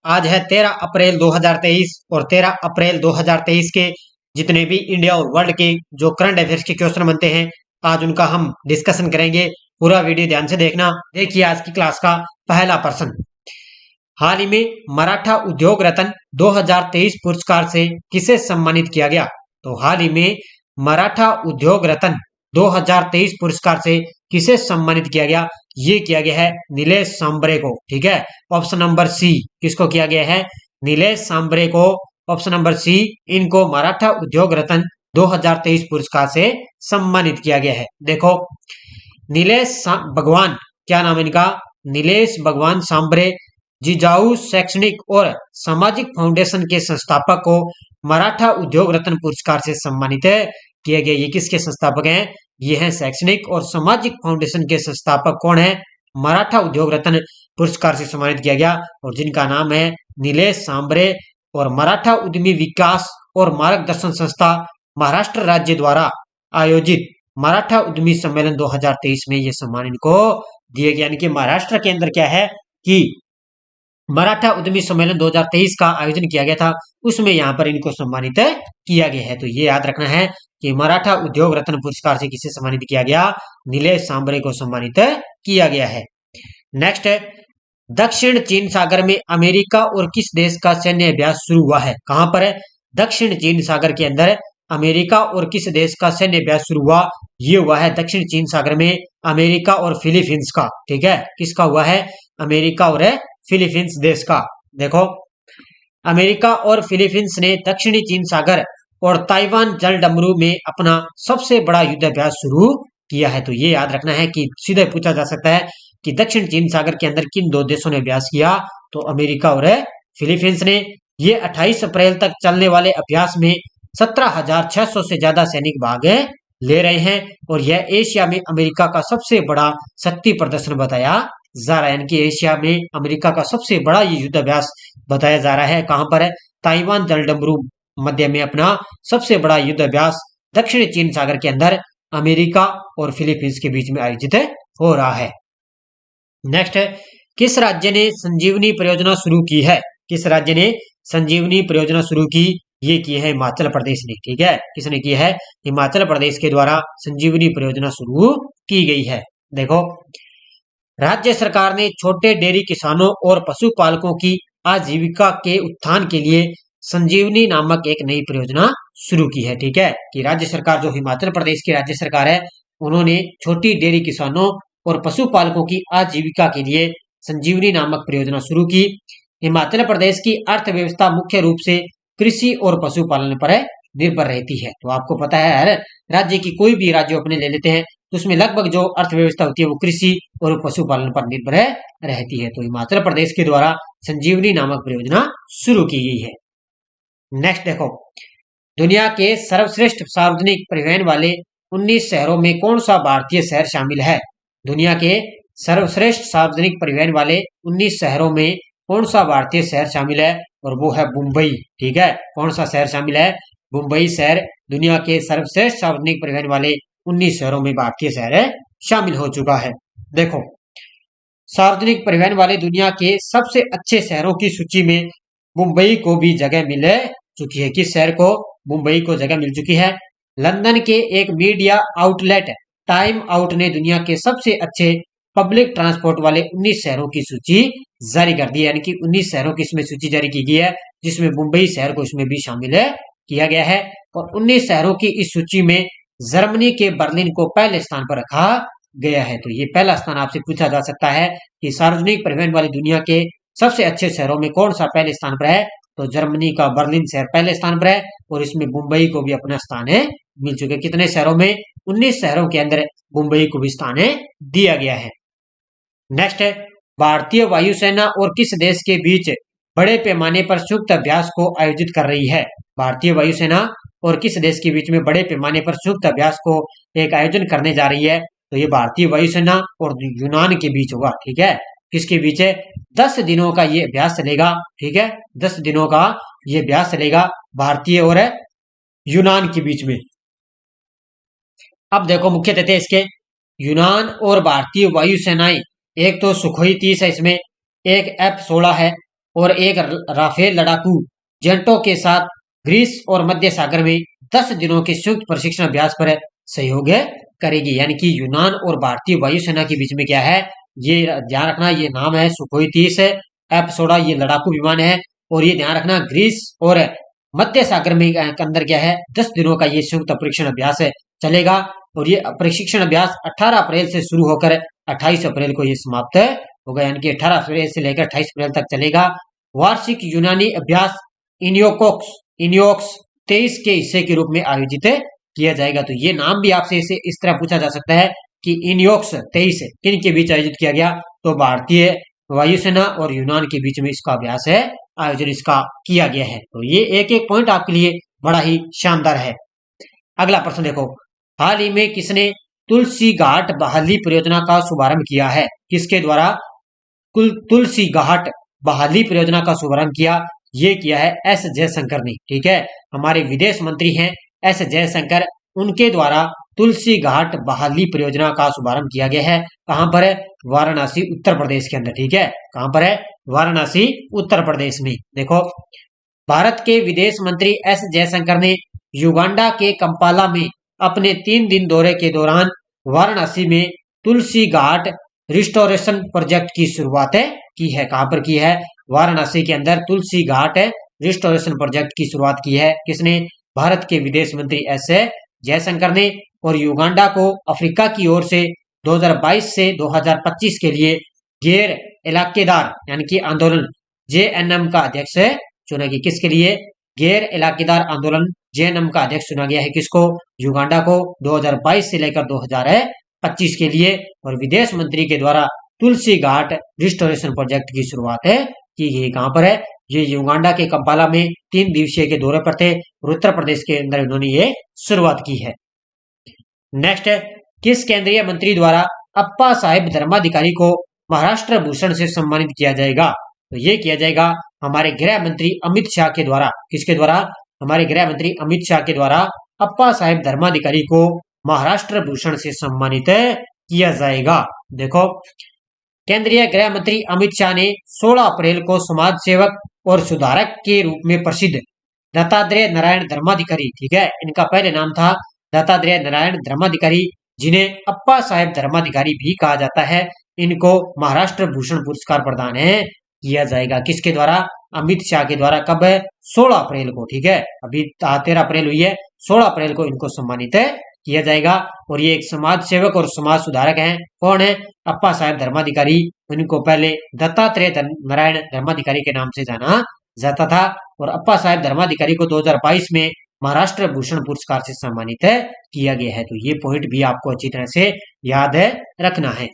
आज है 13 अप्रैल 2023 और 13 अप्रैल 2023 के जितने भी इंडिया और वर्ल्ड के जो करंट अफेयर्स के क्वेश्चन बनते हैं आज उनका हम डिस्कशन करेंगे। पूरा वीडियो ध्यान से देखना। देखिए आज की क्लास का पहला प्रश्न, हाल ही में मराठा उद्योग रत्न 2023 पुरस्कार से किसे सम्मानित किया गया? तो हाल ही में मराठा उद्योग रत्न 2023 पुरस्कार से किसे सम्मानित किया गया? ये किया गया है नीलेश सांबरे को। ठीक है, ऑप्शन नंबर सी किसको किया गया है? नीलेश सांबरे को। ऑप्शन नंबर सी, इनको मराठा उद्योग रत्न 2023 पुरस्कार से सम्मानित किया गया है। देखो नीलेश भगवान, क्या नाम है इनका? नीलेश भगवान सांबरे जिजाऊ शैक्षणिक और सामाजिक फाउंडेशन के संस्थापक को मराठा उद्योग रत्न पुरस्कार से सम्मानित किया गया। ये किसके संस्थापक हैं? ये हैं शैक्षणिक और सामाजिक फाउंडेशन के संस्थापक। कौन है? मराठा उद्योग रत्न पुरस्कार से सम्मानित किया गया और जिनका नाम है नीलेश सांबरे। और मराठा उद्यमी विकास और मार्गदर्शन संस्था महाराष्ट्र राज्य द्वारा आयोजित मराठा उद्यमी सम्मेलन 2023 में ये सम्मान इनको दिए गया। यानी कि महाराष्ट्र के अंदर क्या है कि मराठा उद्यमी सम्मेलन 2023 का आयोजन किया गया था, उसमें यहाँ पर इनको सम्मानित किया गया है। तो ये याद रखना है कि मराठा उद्योग रत्न पुरस्कार से किसे सम्मानित किया गया? नीलेश सांबरे को सम्मानित किया गया है। नेक्स्ट है, दक्षिण चीन सागर में अमेरिका और किस देश का सैन्य अभ्यास शुरू हुआ है? कहां पर है? दक्षिण चीन सागर के अंदर अमेरिका और किस देश का सैन्य अभ्यास शुरू हुआ? ये हुआ है दक्षिण चीन सागर में अमेरिका और फिलीपींस का। ठीक है, किसका हुआ है? अमेरिका और फिलीपींस देश का। देखो अमेरिका और फिलीपींस ने दक्षिणी चीन सागर और ताइवान जलडमरू में अपना सबसे बड़ा युद्ध अभ्यास शुरू किया है। तो ये याद रखना है कि सीधे पूछा जा सकता है कि दक्षिण चीन सागर के अंदर किन दो देशों ने अभ्यास किया? तो अमेरिका और फिलीपींस ने। ये 28 अप्रैल तक चलने वाले अभ्यास में 17,600 से ज्यादा सैनिक भाग ले रहे हैं और यह एशिया में अमेरिका का सबसे बड़ा शक्ति प्रदर्शन बताया जा रहा है। यानी कि एशिया में अमेरिका का सबसे बड़ा ये युद्ध अभ्यास बताया जा रहा है। कहां पर है? ताइवान जलडमरू मध्य में अपना सबसे बड़ा युद्ध अभ्यास दक्षिण चीन सागर के अंदर अमेरिका और फिलीपींस के बीच में आयोजित हो रहा है। नेक्स्ट है, किस राज्य ने संजीवनी परियोजना शुरू की है? किस राज्य ने संजीवनी परियोजना शुरू की? ये की है हिमाचल प्रदेश ने। ठीक है, किसने की है? हिमाचल प्रदेश के द्वारा संजीवनी परियोजना शुरू की गई है। देखो राज्य सरकार ने छोटे डेयरी किसानों और पशुपालकों की आजीविका के उत्थान के लिए संजीवनी नामक एक नई परियोजना शुरू की है। ठीक है, कि राज्य सरकार, जो हिमाचल प्रदेश की राज्य सरकार है, उन्होंने छोटी डेयरी किसानों और पशुपालकों की आजीविका के लिए संजीवनी नामक परियोजना शुरू की। हिमाचल प्रदेश की अर्थव्यवस्था मुख्य रूप से कृषि और पशुपालन पर निर्भर रहती है। तो आपको पता है हर राज्य की कोई भी राज्य अपने ले लेते हैं तो उसमें लगभग जो अर्थव्यवस्था होती है वो कृषि और पशुपालन पर निर्भर रहती है। तो हिमाचल प्रदेश के द्वारा संजीवनी नामक परियोजना शुरू की गई है। नेक्स्ट देखो, दुनिया के सर्वश्रेष्ठ सार्वजनिक परिवहन वाले 19 शहरों में कौन सा भारतीय शहर शामिल है? दुनिया के सर्वश्रेष्ठ सार्वजनिक परिवहन वाले 19 शहरों में कौन सा भारतीय शहर शामिल है? और वो है मुंबई। ठीक है, कौन सा शहर शामिल है? मुंबई शहर दुनिया के सर्वश्रेष्ठ सार्वजनिक परिवहन वाले 19 शहरों में भारतीय शहर शामिल हो चुका है। देखो सार्वजनिक परिवहन वाले दुनिया के सबसे अच्छे शहरों की सूची में मुंबई को भी जगह मिल चुकी है। किस शहर को? मुंबई को जगह मिल चुकी है। लंदन के एक मीडिया आउटलेट टाइम आउट ने दुनिया के सबसे अच्छे पब्लिक ट्रांसपोर्ट वाले 19 शहरों की सूची जारी कर दी है। यानी कि 19 शहरों की इसमें सूची जारी की गई है जिसमें मुंबई शहर को इसमें भी शामिल किया गया है। और 19 शहरों की इस सूची में जर्मनी के बर्लिन को पहले स्थान पर रखा गया है। तो ये पहला स्थान आपसे पूछा जा सकता है कि सार्वजनिक परिवहन वाली दुनिया के सबसे अच्छे शहरों में कौन सा पहले स्थान पर है? तो जर्मनी का बर्लिन शहर पहले स्थान पर है और इसमें मुंबई को भी अपना स्थान मिल चुके हैं। कितने शहरों में? 19 शहरों के अंदर मुंबई को भी स्थान दिया गया है। नेक्स्ट है, भारतीय वायुसेना और किस देश के बीच बड़े पैमाने पर संयुक्त अभ्यास को आयोजित कर रही है? भारतीय वायुसेना और किस देश के बीच में बड़े पैमाने पर संयुक्त अभ्यास को एक आयोजन करने जा रही है? तो ये भारतीय वायुसेना और यूनान के बीच होगा। ठीक है, किसके बीच है? 10 दिनों का ये अभ्यास चलेगा। ठीक है, 10 दिनों का ये अभ्यास चलेगा भारतीय और यूनान के बीच में। अब देखो मुख्य तथ्य इसके, यूनान और भारतीय वायुसेनाएं, एक तो सुखोई 30 है इसमें, एक F-16 है और एक राफेल लड़ाकू जेटों के साथ ग्रीस और मध्य सागर में 10 दिनों के संयुक्त प्रशिक्षण अभ्यास पर सहयोग करेगी। यानी कि यूनान और भारतीय वायुसेना के बीच में क्या है, ये ध्यान रखना, ये नाम है सुखोई 30 F-16, ये लड़ाकू विमान है। और ये ध्यान रखना ग्रीस और मध्य सागर में के अंदर क्या है, 10 दिनों का ये संयुक्त प्रशिक्षण अभ्यास चलेगा। और ये प्रशिक्षण अभ्यास 18 अप्रैल से शुरू होकर 28 अप्रैल को ये समाप्त होगा। यानी कि 18 अप्रैल से लेकर 28 अप्रैल तक चलेगा। वार्षिक यूनानी अभ्यास इनियोक्स 23 के हिस्से के रूप में आयोजित किया जाएगा। तो ये नाम भी आपसे इसे इस तरह पूछा जा सकता है कि इनियोक्स 23 किन के बीच आयोजित किया गया, तो भारतीय वायुसेना और यूनान के बीच में इसका अभ्यास है, आयोजन इसका किया गया है। तो ये एक एक पॉइंट आपके लिए बड़ा ही शानदार है। अगला प्रश्न देखो, हाल ही में किसने तुलसी घाट बहाली परियोजना का शुभारंभ किया है? किसके द्वारा तुलसी घाट बहाली परियोजना का शुभारंभ किया? ये किया है एस जयशंकर ने। ठीक है, हमारे विदेश मंत्री हैं एस जयशंकर, उनके द्वारा तुलसी घाट बहाली परियोजना का शुभारंभ किया गया है। कहां पर है? वाराणसी उत्तर प्रदेश के अंदर। ठीक है, कहां पर है? वाराणसी उत्तर प्रदेश में। देखो, भारत के विदेश मंत्री एस जयशंकर ने युगांडा के कंपाला में अपने 3 दिन दौरे के दौरान वाराणसी में तुलसी घाट रिस्टोरेशन प्रोजेक्ट की शुरुआत की है। कहां पर की है? वाराणसी के अंदर तुलसी घाट रिस्टोरेशन प्रोजेक्ट की शुरुआत की है। किसने? भारत के विदेश मंत्री एस जयशंकर ने। और युगांडा को अफ्रीका की ओर से 2022 से 2025 के लिए गैर इलाकेदार यानी कि आंदोलन JNM का अध्यक्ष चुना गया। किसके लिए? गैर इलाकेदार आंदोलन JNM का अध्यक्ष चुना गया है। किसको? युगांडा को 2022 से लेकर 2025 के लिए। और विदेश मंत्री के द्वारा तुलसी घाट रिस्टोरेशन प्रोजेक्ट की शुरुआत की गई। कहां पर है? ये युगांडा के कंपाला में 3 दिवसीय के दौरे पर थे और उत्तर प्रदेश के अंदर उन्होंने ये शुरुआत की है। नेक्स्ट है, किस केंद्रीय मंत्री द्वारा अप्पा साहेब धर्माधिकारी को महाराष्ट्र भूषण से सम्मानित किया जाएगा? तो ये किया जाएगा हमारे गृह मंत्री अमित शाह के द्वारा। किसके द्वारा? हमारे गृह मंत्री अमित शाह के द्वारा अप्पा साहेब धर्माधिकारी को महाराष्ट्र भूषण से सम्मानित किया जाएगा। देखो, केंद्रीय गृह मंत्री अमित शाह ने 16 अप्रैल को समाज सेवक और सुधारक के रूप में प्रसिद्ध दत्तात्रेय नारायण धर्माधिकारी, ठीक है, इनका पहले नाम था दत्तात्रेय नारायण धर्माधिकारी, जिन्हें अप्पा साहेब धर्माधिकारी भी कहा जाता है, इनको महाराष्ट्र भूषण पुरस्कार प्रदान किया जाएगा। किसके द्वारा? अमित शाह के द्वारा। कब है? 16 अप्रैल को। ठीक है, अभी 13 अप्रैल हुई है, 16 अप्रैल को इनको सम्मानित किया जाएगा। और ये एक समाज सेवक और समाज सुधारक हैं। कौन है? अप्पा साहेब धर्माधिकारी। इनको पहले दत्तात्रेय नारायण धर्माधिकारी के नाम से जाना जाता था। और अप्पा साहेब धर्माधिकारी को 2022 में महाराष्ट्र भूषण पुरस्कार से सम्मानित किया गया है। तो ये पॉइंट भी आपको अच्छी तरह से याद रखना है।